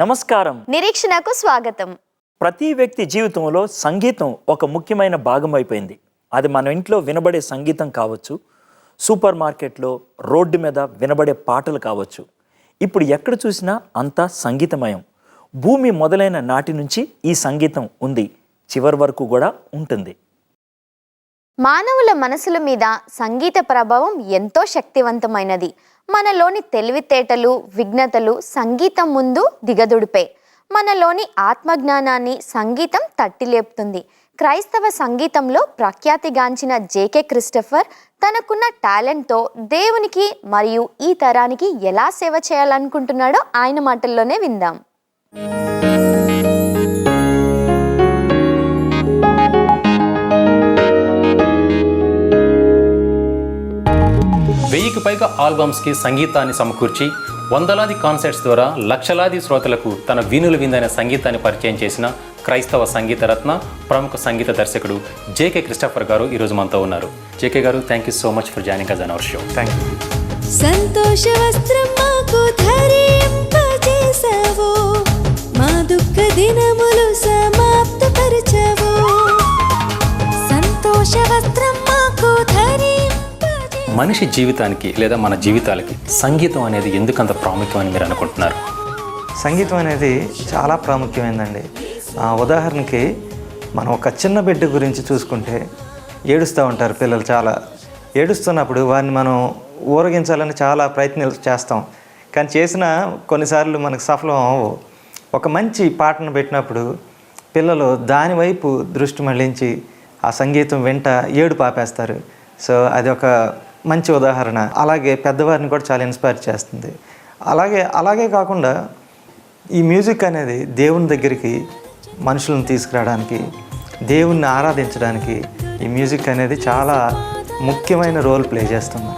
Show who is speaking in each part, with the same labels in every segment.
Speaker 1: నమస్కారం.
Speaker 2: నిరీక్షణకు స్వాగతం.
Speaker 1: ప్రతి వ్యక్తి జీవితంలో సంగీతం ఒక ముఖ్యమైన భాగం అయిపోయింది. అది మన ఇంట్లో వినబడే సంగీతం కావచ్చు, సూపర్ మార్కెట్లో రోడ్డు మీద వినబడే పాటలు కావచ్చు. ఇప్పుడు ఎక్కడ చూసినా అంతా సంగీతమయం. భూమి మొదలైన నాటి నుంచి ఈ సంగీతం ఉంది, చివరి వరకు కూడా ఉంటుంది.
Speaker 2: మానవుల మనసుల మీద సంగీత ప్రభావం ఎంతో శక్తివంతమైనది. మనలోని తెలివితేటలు, విఘ్నతలు సంగీతం ముందు దిగదుడిపే. మనలోని ఆత్మజ్ఞానాన్ని సంగీతం తట్టిలేపుతుంది. క్రైస్తవ సంగీతంలో ప్రఖ్యాతిగాంచిన జేకే క్రిస్టఫర్ తనకున్న టాలెంట్తో దేవునికి మరియు ఈ తరానికి ఎలా సేవ చేయాలనుకుంటున్నాడో ఆయన మాటల్లోనే విందాం.
Speaker 3: వెయ్యికి పైగా ఆల్బమ్స్కి సంగీతాన్ని సమకూర్చి వందలాది కాన్సర్ట్స్ ద్వారా లక్షలాది శ్రోతలకు తన వీణుల విందైన సంగీతాన్ని పరిచయం చేసిన క్రైస్తవ సంగీత రత్న, ప్రముఖ సంగీత దర్శకుడు జేకే క్రిస్టఫర్ గారు ఈరోజు మనతో ఉన్నారు. జేకే గారు, thank you so much for joining us on our show.
Speaker 1: Thank you.
Speaker 4: సంతోష వస్త్రం మాకు ధరింపజేసావో, మా దుఃఖ దినములు సమాప్తపరచవో. సంతోష వస్త్రం మాకు
Speaker 3: మనిషి జీవితానికి లేదా మన జీవితాలకి సంగీతం అనేది ఎందుకంత ప్రాముఖ్యం అని మీరు అనుకుంటున్నారు?
Speaker 5: సంగీతం అనేది చాలా ప్రాముఖ్యమైనదండి. ఉదాహరణకి మనం ఒక చిన్న బిడ్డ గురించి చూసుకుంటే ఏడుస్తూ ఉంటారు పిల్లలు. చాలా ఏడుస్తున్నప్పుడు వారిని మనం ఊరగించాలని చాలా ప్రయత్నాలు చేస్తాం, కానీ చేసిన కొన్నిసార్లు మనకు సఫలం అవ్వవు. ఒక మంచి పాటను పెట్టినప్పుడు పిల్లలు దాని వైపు దృష్టి మళ్లించి ఆ సంగీతం వెంట ఏడుపు ఆపేస్తారు. సో అది ఒక మంచి ఉదాహరణ. అలాగే పెద్దవారిని కూడా చాలా ఇన్స్పైర్ చేస్తుంది. అలాగే కాకుండా ఈ మ్యూజిక్ అనేది దేవుని దగ్గరికి మనుషులను తీసుకురావడానికి, దేవుణ్ణి ఆరాధించడానికి ఈ మ్యూజిక్ అనేది చాలా ముఖ్యమైన రోల్ ప్లే చేస్తుంది.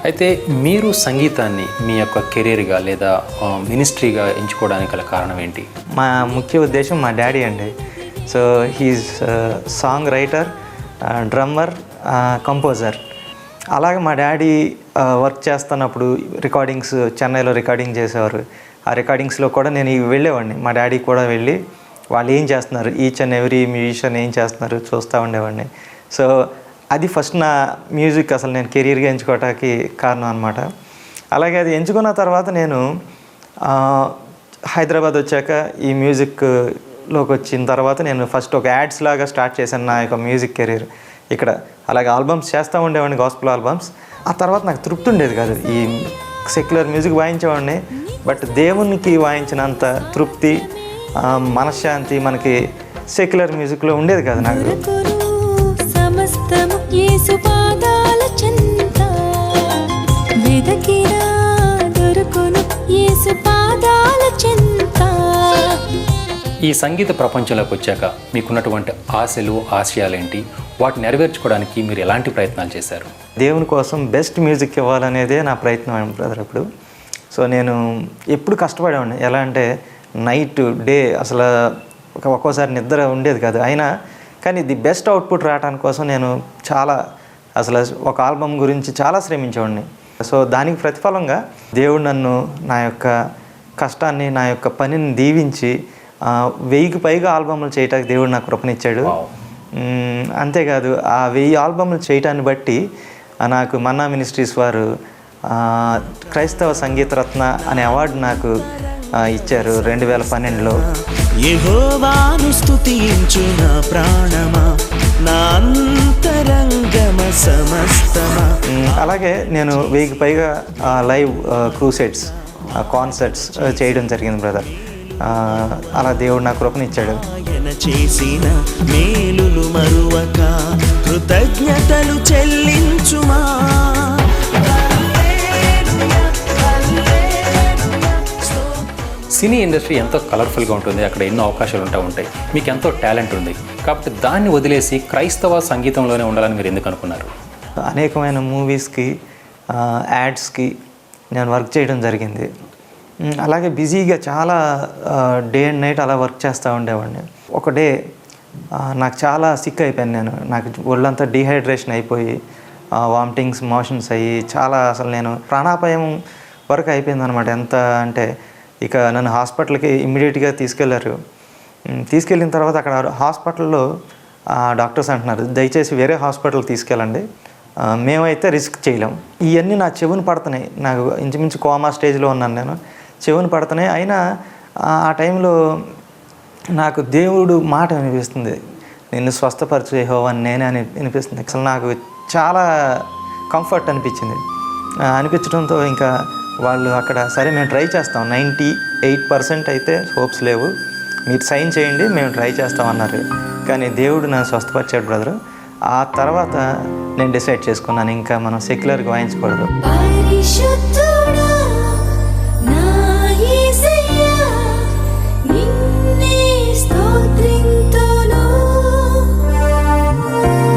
Speaker 3: అయితే మీరు సంగీతాన్ని మీ యొక్క కెరీర్గా లేదా మినిస్ట్రీగా ఎంచుకోవడానికి గల కారణం ఏంటి?
Speaker 5: మా ముఖ్య ఉద్దేశం మా డాడీ అండి. So he's songwriter, drummer, composer. అలాగే మా డాడీ వర్క్ చేస్తున్నప్పుడు రికార్డింగ్స్ చెన్నైలో రికార్డింగ్ చేసేవారు. ఆ రికార్డింగ్స్లో కూడా నేను వెళ్ళేవాడిని. మా డాడీ కూడా వెళ్ళి వాళ్ళు ఏం చేస్తున్నారు, ఈచ్ అండ్ ఎవ్రీ మ్యూజిషియన్ ఏం చేస్తున్నారు చూస్తూ ఉండేవాడిని. సో అది ఫస్ట్ నా మ్యూజిక్ అసలు నేను కెరీర్గా ఎంచుకోవడానికి కారణం అనమాట. అలాగే అది ఎంచుకున్న తర్వాత నేను హైదరాబాద్ వచ్చాక ఈ మ్యూజిక్లోకి వచ్చిన తర్వాత నేను ఫస్ట్ ఒక యాడ్స్ లాగా స్టార్ట్ చేశాను నా యొక్క మ్యూజిక్ కెరీర్ ఇక్కడ. అలాగే ఆల్బమ్స్ చేస్తూ ఉండేవాడిని, గాస్పుల్ ఆల్బమ్స్. ఆ తర్వాత నాకు తృప్తి ఉండేది కాదు. ఈ సెక్యులర్ మ్యూజిక్ వాయించేవాడిని, బట్ దేవునికి వాయించినంత తృప్తి, మనశ్శాంతి మనకి సెక్యులర్ మ్యూజిక్లో ఉండేది కాదు నాకు.
Speaker 3: ఈ సంగీత ప్రపంచంలోకి వచ్చాక మీకున్నటువంటి ఆశలు, ఆశయాలేంటి? వాటిని నెరవేర్చుకోవడానికి మీరు ఎలాంటి ప్రయత్నాలు చేశారు?
Speaker 5: దేవుని కోసం బెస్ట్ మ్యూజిక్ ఇవ్వాలనేదే నా ప్రయత్నం బ్రదర్. అప్పుడు సో నేను ఎప్పుడు కష్టపడేవాడిని. ఎలా అంటే నైట్ డే అసలు ఒక్కోసారి నిద్ర ఉండేది కాదు. అయినా కానీ ది బెస్ట్ అవుట్పుట్ రావడానికి కోసం నేను చాలా అసలు ఒక ఆల్బమ్ గురించి చాలా శ్రమించేవాడిని. సో దానికి ప్రతిఫలంగా దేవుడు నన్ను నా యొక్క కష్టాన్ని, నా యొక్క పనిని దీవించి 1000కి పైగా ఆల్బమ్లు చేయటానికి దేవుడు నాకు కృపనిచ్చాడు. అంతేకాదు ఆ 1000 ఆల్బమ్లు చేయటాన్ని బట్టి నాకు మన్నా మినిస్ట్రీస్ వారు క్రైస్తవ సంగీత రత్న అనే అవార్డు నాకు ఇచ్చారు 2012లో.
Speaker 6: యెహోవాను స్తుతించు నా ప్రాణమా, నా అంతరంగమ సమస్తమా.
Speaker 5: అలాగే నేను 1000కి పైగా లైవ్ క్రూసైడ్స్, కాన్సర్ట్స్ చేయడం జరిగింది బ్రదర్. అలా దేవుడు నా కృపనిచ్చాడు.
Speaker 6: చేసిన మేలులు మరువక కృతజ్ఞతలు చెల్లించుమా.
Speaker 3: సినీ ఇండస్ట్రీ ఎంతో కలర్ఫుల్గా ఉంటుంది, అక్కడ ఎన్నో అవకాశాలు ఉంటాయి. మీకు ఎంతో టాలెంట్ ఉంది, కాబట్టి దాన్ని వదిలేసి క్రైస్తవ సంగీతంలోనే ఉండాలని మీరు ఎందుకు అనుకున్నారు?
Speaker 5: అనేకమైన మూవీస్కి, యాడ్స్కి నేను వర్క్ చేయడం జరిగింది. అలాగే బిజీగా చాలా డే అండ్ నైట్ అలా వర్క్ చేస్తూ ఉండేవాడిని. ఒక డే నాకు చాలా సిక్ అయిపోయాను నేను. నాకు ఒళ్ళంతా డీహైడ్రేషన్ అయిపోయి వామిటింగ్స్ మోషన్స్ అయ్యి చాలా అసలు నేను ప్రాణాపాయం వరకు అయిపోయిందనమాట. ఎంత అంటే ఇక నన్ను హాస్పిటల్కి ఇమ్మీడియట్గా తీసుకెళ్లారు. తీసుకెళ్ళిన తర్వాత అక్కడ హాస్పిటల్లో డాక్టర్స్ అంటున్నారు, దయచేసి వేరే హాస్పిటల్కి తీసుకెళ్ళండి, మేమైతే రిస్క్ చేయలేం. ఇవన్నీ నా చెవుని పడుతున్నాయి. నాకు ఇంచుమించు కోమా స్టేజ్లో ఉన్నాను నేను. చెవుని పడుతున్నాయి. అయినా ఆ టైంలో నాకు దేవుడు మాట వినిపిస్తుంది, నిన్ను స్వస్థపరచు యెహోవా నేనే అని వినిపిస్తుంది. అసలు నాకు చాలా కంఫర్ట్ అనిపించింది. అనిపించడంతో ఇంకా వాళ్ళు అక్కడ సరే మేము ట్రై చేస్తాం, 98% అయితే హోప్స్ లేవు, మీరు సైన్ చేయండి మేము ట్రై చేస్తామన్నారు. కానీ దేవుడు నన్ను స్వస్థపరిచాడు బ్రదరు. ఆ తర్వాత నేను డిసైడ్ చేసుకున్నాను, ఇంకా మనం సెక్యులర్గా వాయించకూడదు.
Speaker 4: పరిశుద్ధుడా నా యేసయ్యా నిన్నే స్తోత్రింతును.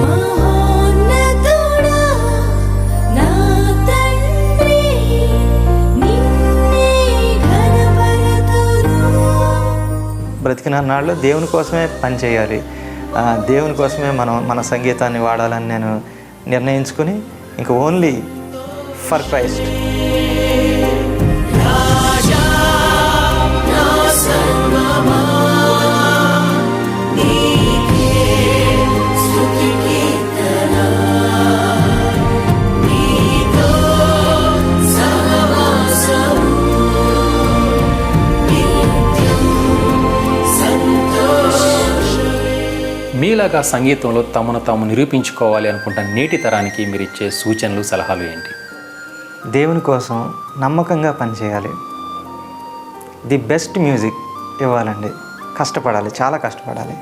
Speaker 4: మహోన్నతుడా నా తండ్రి నిన్నే ఘనపరతును.
Speaker 5: బ్రతికిన నాళ్ళు దేవుని కోసమే పని చేయాలి, దేవుని కోసమే మనం మన సంగీతాన్ని వాడాలని నేను నిర్ణయించుకుని ఇంకా ఓన్లీ ఫర్ క్రైస్ట్.
Speaker 3: మీలాగా సంగీతంలో తమను తాము నిరూపించుకోవాలి అనుకుంటున్న నేటి తరానికి మీరు ఇచ్చే సూచనలు సలహాలు ఏంటి?
Speaker 5: దేవుని కోసం నమ్మకంగా పనిచేయాలి, ది బెస్ట్ మ్యూజిక్ ఇవ్వాలండి. కష్టపడాలి, చాలా కష్టపడాలి.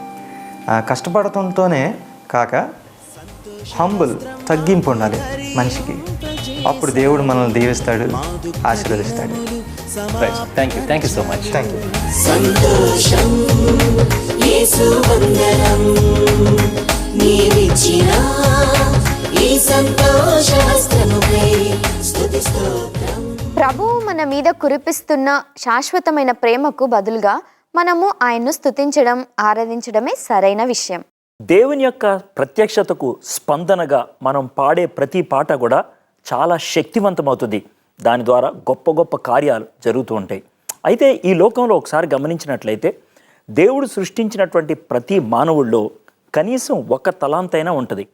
Speaker 5: కష్టపడటంతోనే కాక హంబుల్ తగ్గింపు ఉండాలి మనిషికి. అప్పుడు దేవుడు మనల్ని దీవిస్తాడు, ఆశీర్వదిస్తాడు.
Speaker 3: Thank you so much.
Speaker 5: Thank you.
Speaker 4: సంతోషం యేసు వందనం నీవిచ్చిన ఈ సంతోష వస్త్రముపై స్తుతి స్తోత్రం.
Speaker 2: ప్రభువు మన మీద కురిపిస్తున్న శాశ్వతమైన ప్రేమకు బదులుగా మనము ఆయన్ను స్తుతించడం, ఆరాధించడమే సరైన విషయం.
Speaker 1: దేవుని యొక్క ప్రత్యక్షతకు స్పందనగా మనం పాడే ప్రతి పాట కూడా చాలా శక్తివంతమవుతుంది. దాని ద్వారా గొప్ప గొప్ప కార్యాలు జరుగుతూ ఉంటాయి. అయితే ఈ లోకంలో ఒకసారి గమనించినట్లయితే దేవుడు సృష్టించినటువంటి ప్రతి మానవుల్లో కనీసం ఒక తలాంతైనా ఉంటుంది.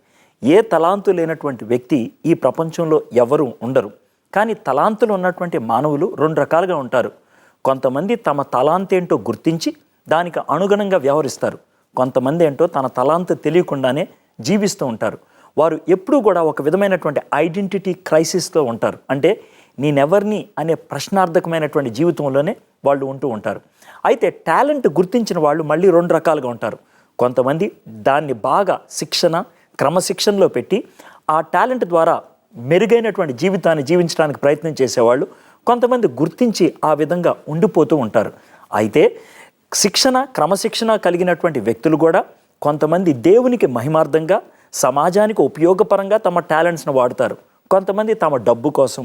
Speaker 1: ఏ తలాంతు లేనటువంటి వ్యక్తి ఈ ప్రపంచంలో ఎవరు ఉండరు. కానీ తలాంతులు ఉన్నటువంటి మానవులు రెండు రకాలుగా ఉంటారు. కొంతమంది తమ తలాంతేంటో గుర్తించి దానికి అనుగుణంగా వ్యవహరిస్తారు. కొంతమంది ఏంటో తన తలాంతు తెలియకుండానే జీవిస్తూ ఉంటారు. వారు ఎప్పుడూ కూడా ఒక విధమైనటువంటి ఐడెంటిటీ క్రైసిస్లో ఉంటారు. అంటే నేనెవర్ని అనే ప్రశ్నార్థకమైనటువంటి జీవితంలోనే వాళ్ళు ఉంటూ ఉంటారు. అయితే టాలెంట్ గుర్తించిన వాళ్ళు మళ్ళీ రెండు రకాలుగా ఉంటారు. కొంతమంది దాన్ని బాగా శిక్షణ, క్రమశిక్షణలో పెట్టి ఆ టాలెంట్ ద్వారా మెరుగైనటువంటి జీవితాన్ని జీవించడానికి ప్రయత్నం చేసేవాళ్ళు. కొంతమంది గుర్తించి ఆ విధంగా ఉండిపోతూ ఉంటారు. అయితే శిక్షణ, క్రమశిక్షణ కలిగినటువంటి వ్యక్తులు కూడా కొంతమంది దేవునికి మహిమార్థంగా, సమాజానికి ఉపయోగపరంగా తమ టాలెంట్స్ను వాడుతారు. కొంతమంది తమ డబ్బు కోసం,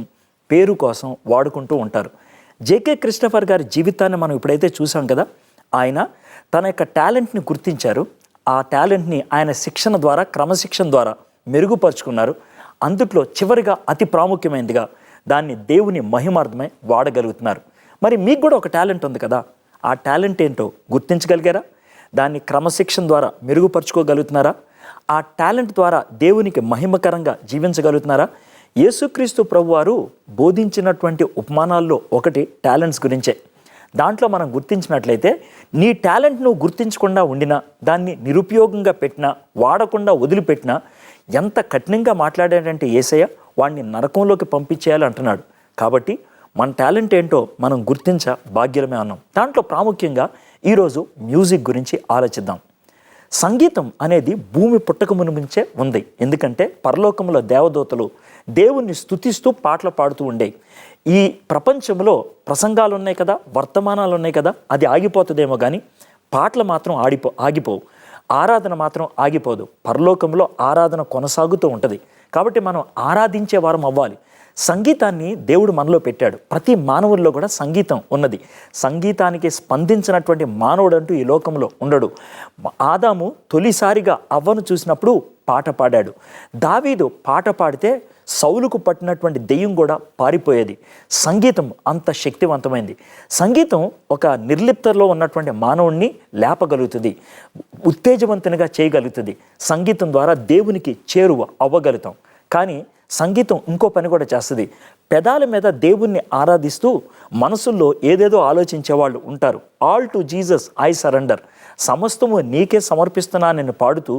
Speaker 1: పేరు కోసం వాడుకుంటూ ఉంటారు. జేకే క్రిస్టఫర్ గారి జీవితాన్ని మనం ఇప్పుడైతే చూసాం కదా, ఆయన తన యొక్క టాలెంట్ని గుర్తించారు. ఆ టాలెంట్ని ఆయన శిక్షణ ద్వారా, క్రమశిక్షణ ద్వారా మెరుగుపరుచుకున్నారు. అందుట్లో చివరిగా అతి ప్రాముఖ్యమైనదిగా దాన్ని దేవుని మహిమార్థమై వాడగలుగుతున్నారు. మరి మీకు కూడా ఒక టాలెంట్ ఉంది కదా, ఆ టాలెంట్ ఏంటో గుర్తించగలిగారా? దాన్ని క్రమశిక్షణ ద్వారా మెరుగుపరుచుకోగలుగుతున్నారా? ఆ టాలెంట్ ద్వారా దేవునికి మహిమకరంగా జీవించగలుగుతున్నారా? యేసుక్రీస్తు ప్రభువారు బోధించినటువంటి ఉపమానాల్లో ఒకటి టాలెంట్స్ గురించే. దాంట్లో మనం గుర్తించినట్లయితే నీ టాలెంట్ నువ్వు గుర్తించకుండా ఉండినా, దాన్ని నిరుపయోగంగా పెట్టినా, వాడకుండా వదిలిపెట్టినా, ఎంత కఠినంగా మాట్లాడాడంటే యేసయ్య వాడిని నరకంలోకి పంపించేయాలి అంటున్నాడు. కాబట్టి మన టాలెంట్ ఏంటో మనం గుర్తించ భాగ్యమే అన్నాం. దాంట్లో ప్రాముఖ్యంగా ఈరోజు మ్యూజిక్ గురించి ఆలోచిద్దాం. సంగీతం అనేది భూమి పుట్టక మునిపించే ఉంది. ఎందుకంటే పరలోకంలో దేవదూతలు దేవుణ్ణి స్తుతిస్తూ పాటలు పాడుతూ ఉండేవి. ఈ ప్రపంచంలో ప్రసంగాలు ఉన్నాయి కదా, వర్తమానాలు ఉన్నాయి కదా, అది ఆగిపోతుందేమో కానీ పాటలు మాత్రం ఆగిపోవు. ఆరాధన మాత్రం ఆగిపోదు. పరలోకంలో ఆరాధన కొనసాగుతూ ఉంటుంది. కాబట్టి మనం ఆరాధించే వారం అవ్వాలి. సంగీతాన్ని దేవుడు మనలో పెట్టాడు. ప్రతి మానవుల్లో కూడా సంగీతం ఉన్నది. సంగీతానికి స్పందించినటువంటి మానవుడు అంటూ ఈ లోకంలో ఉండడు. ఆదాము తొలిసారిగా అవ్వను చూసినప్పుడు పాట పాడాడు. దావీదు పాట పాడితే సౌలుకు పట్టినటువంటి దెయ్యం కూడా పారిపోయేది. సంగీతం అంత శక్తివంతమైంది. సంగీతం ఒక నిర్లిప్తలో ఉన్నటువంటి మానవుణ్ణి లేపగలుగుతుంది, ఉత్తేజవంతునిగా చేయగలుగుతుంది. సంగీతం ద్వారా దేవునికి చేరువ అవ్వగలుగుతాం. కానీ సంగీతం ఇంకో పని కూడా చేస్తుంది. పెదాల మీద దేవుణ్ణి ఆరాధిస్తూ మనసుల్లో ఏదేదో ఆలోచించే వాళ్ళు ఉంటారు. All to Jesus I surrender, సమస్తము నీకే సమర్పిస్తున్నానని పాడుతూ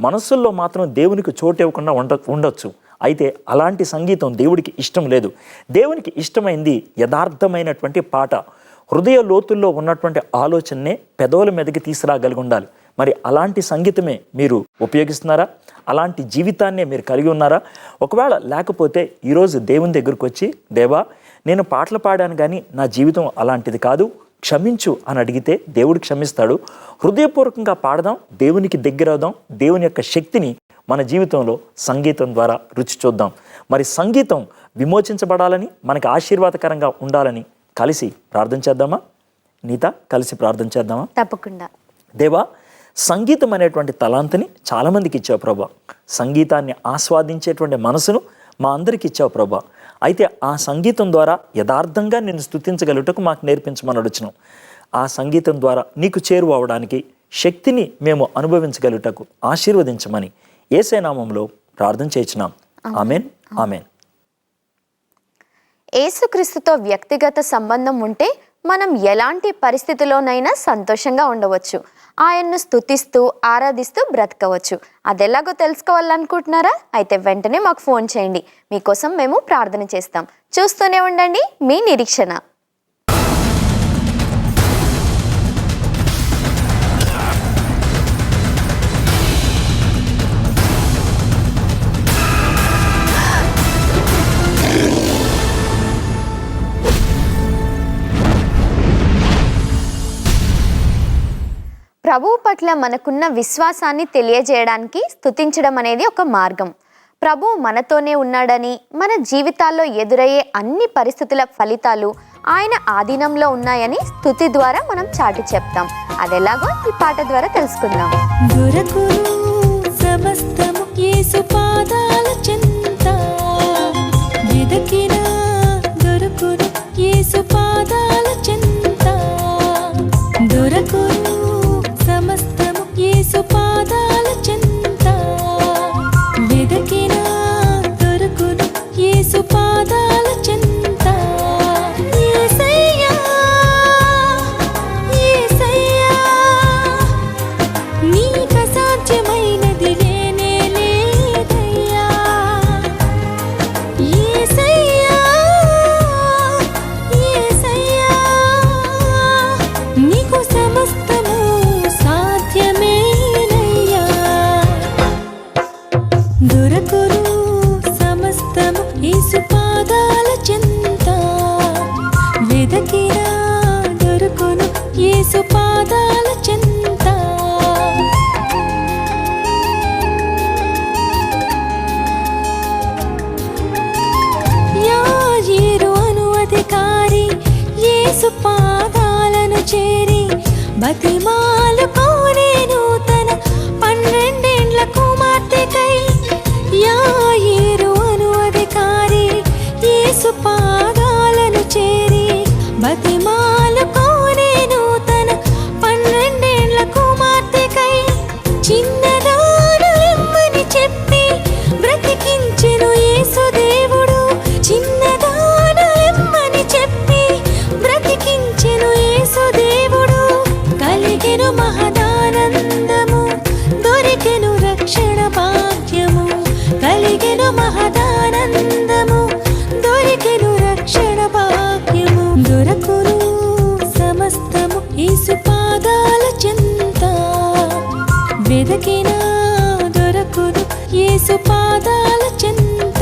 Speaker 1: మనసుల్లో మాత్రం దేవునికి చోటు ఇవ్వకుండా ఉండొచ్చు. అయితే అలాంటి సంగీతం దేవుడికి ఇష్టం లేదు. దేవునికి ఇష్టమైంది యథార్థమైనటువంటి పాట, హృదయ లోతుల్లో ఉన్నటువంటి ఆలోచననే పెదవుల మీదకి తీసుకురాగలిగి ఉండాలి. మరి అలాంటి సంగీతమే మీరు ఉపయోగిస్తున్నారా? అలాంటి జీవితాన్నే మీరు కలిగి ఉన్నారా? ఒకవేళ లేకపోతే ఈరోజు దేవుని దగ్గరకు వచ్చి, దేవా నేను పాటలు పాడాను కానీ నా జీవితం అలాంటిది కాదు, క్షమించు అని అడిగితే దేవుడు క్షమిస్తాడు. హృదయపూర్వకంగా పాడదాం, దేవునికి దగ్గర అవుదాం, దేవుని యొక్క శక్తిని మన జీవితంలో సంగీతం ద్వారా రుచి చూద్దాం. మరి సంగీతం విమోచించబడాలని, మనకి ఆశీర్వాదకరంగా ఉండాలని కలిసి ప్రార్థన చేద్దామా? నీత కలిసి ప్రార్థన చేద్దామా?
Speaker 2: తప్పకుండా.
Speaker 1: దేవా, సంగీతం అనేటువంటి తలాంతిని చాలామందికి ఇచ్చావు ప్రభా. సంగీతాన్ని ఆస్వాదించేటువంటి మనసును మా అందరికి ఇచ్చావు ప్రభా. అయితే ఆ సంగీతం ద్వారా యథార్థంగా నిన్ను స్తుతించగలుగుటకు మాకు నేర్పించమని అడుగుచున్నాం. ఆ సంగీతం ద్వారా నీకు చేరువ అవడానికి శక్తిని మేము అనుభవించగలుగుటకు ఆశీర్వదించమని యేసే నామములో ప్రార్థన చేయించున్నాం. Amen, amen.
Speaker 2: యేసుక్రీస్తుతో వ్యక్తిగత సంబంధం ఉంటే మనం ఎలాంటి పరిస్థితిలోనైనా సంతోషంగా ఉండవచ్చు. ఆయన్ను స్తుతిస్తూ ఆరాధిస్తూ బ్రతకవచ్చు. అదెలాగో తెలుసుకోవాలనుకుంటున్నారా? అయితే వెంటనే మాకు ఫోన్ చేయండి. మీకోసం మేము ప్రార్థన చేస్తాం. చూస్తూనే ఉండండి మీ నిరీక్షణ. ప్రభువు పట్ల మనకున్న విశ్వాసాన్ని తెలియజేయడానికి స్తుతించడం అనేది ఒక మార్గం. ప్రభువు మనతోనే ఉన్నాడని, మన జీవితాల్లో ఎదురయ్యే అన్ని పరిస్థితుల ఫలితాలు ఆయన ఆధీనంలో ఉన్నాయని స్తుతి ద్వారా మనం చాటి చెప్తాం. అదెలాగో ఈ పాట ద్వారా తెలుసుకుందాం.
Speaker 7: దొరకును సమస్తము యేసు పాదాల చెంత, వెదకినా దొరకును యేసు పాదాల చెంత, దొరకును సమస్తము యేసు పాదాల చెంత, వెదకినా దొరకును యేసు పాదాల చెంత. యేసయ్యా యేసయ్యా నీకు అసాధ్యమైనది లేనే లేదయ్యా. యేసయ్యా యేసయ్యా నీకు సమస్తము సాధ్యమేనయ్యా. దొరకును సమస్తము యేసు పాదాల చెంత, వెదకినా దొరకును యేసు పాదాల చెంత. యాజీరు అను అధికారి యేసు పాదాలను చేరి బతిమాలుకోనేను తన 12 కుమార్తెకై. యాజీరు అను అధికారి యేసు పాదాలను చేరి బతిమాలుకోనేను తన 12 కుమార్తెకై. చిన్నదానలిమ్మని చెప్పి బ్రతికించెను యేసు దేవుడు, చిన్నదానలిమ్మని చెప్పి బ్రతికించెను యేసు దేవుడు. కలిగెను మహదానందము, దొరికెను రక్షణ భాగ్యము, కలిగెను మహదానందము, దొరికెను రక్షణ భాగ్యము. దొరకును సమస్తము యేసు పాదాల చెంత, వెదకినా దొరకును యేసు పాదాల చెంత.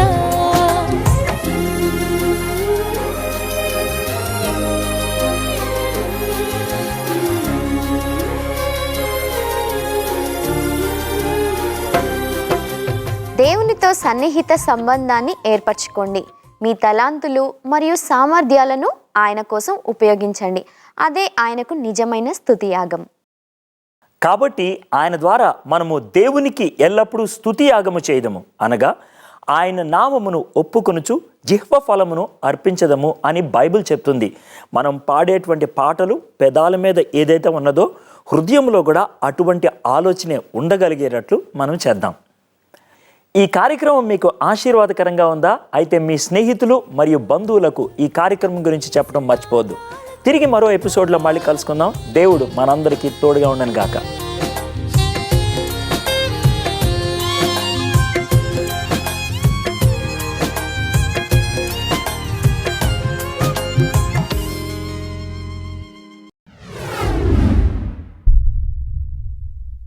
Speaker 2: దేవునితో సన్నిహిత సంబంధాన్ని ఏర్పరచుకోండి. మీ తలాంతులు మరియు సామర్థ్యాలను ఆయన కోసం ఉపయోగించండి. అదే ఆయనకు నిజమైన స్తుతియాగం.
Speaker 1: కాబట్టి ఆయన ద్వారా మనము దేవునికి ఎల్లప్పుడూ స్తుతి యాగము చేయదము, అనగా ఆయన నామమును ఒప్పుకొనుచు జిహ్వ ఫలమును అర్పించదము అని బైబిల్ చెప్తుంది. మనం పాడేటువంటి పాటలు పెదాల మీద ఏదైతే ఉన్నదో హృదయంలో కూడా అటువంటి ఆలోచనే ఉండగలిగేటట్లు మనం చేద్దాం. ఈ కార్యక్రమం మీకు ఆశీర్వాదకరంగా ఉందా? అయితే మీ స్నేహితులు మరియు బంధువులకు ఈ కార్యక్రమం గురించి చెప్పడం మర్చిపోవద్దు. తిరిగి మరో ఎపిసోడ్లో మళ్ళీ కలుసుకుందాం. దేవుడు మనందరికీ తోడుగా ఉండను గాక.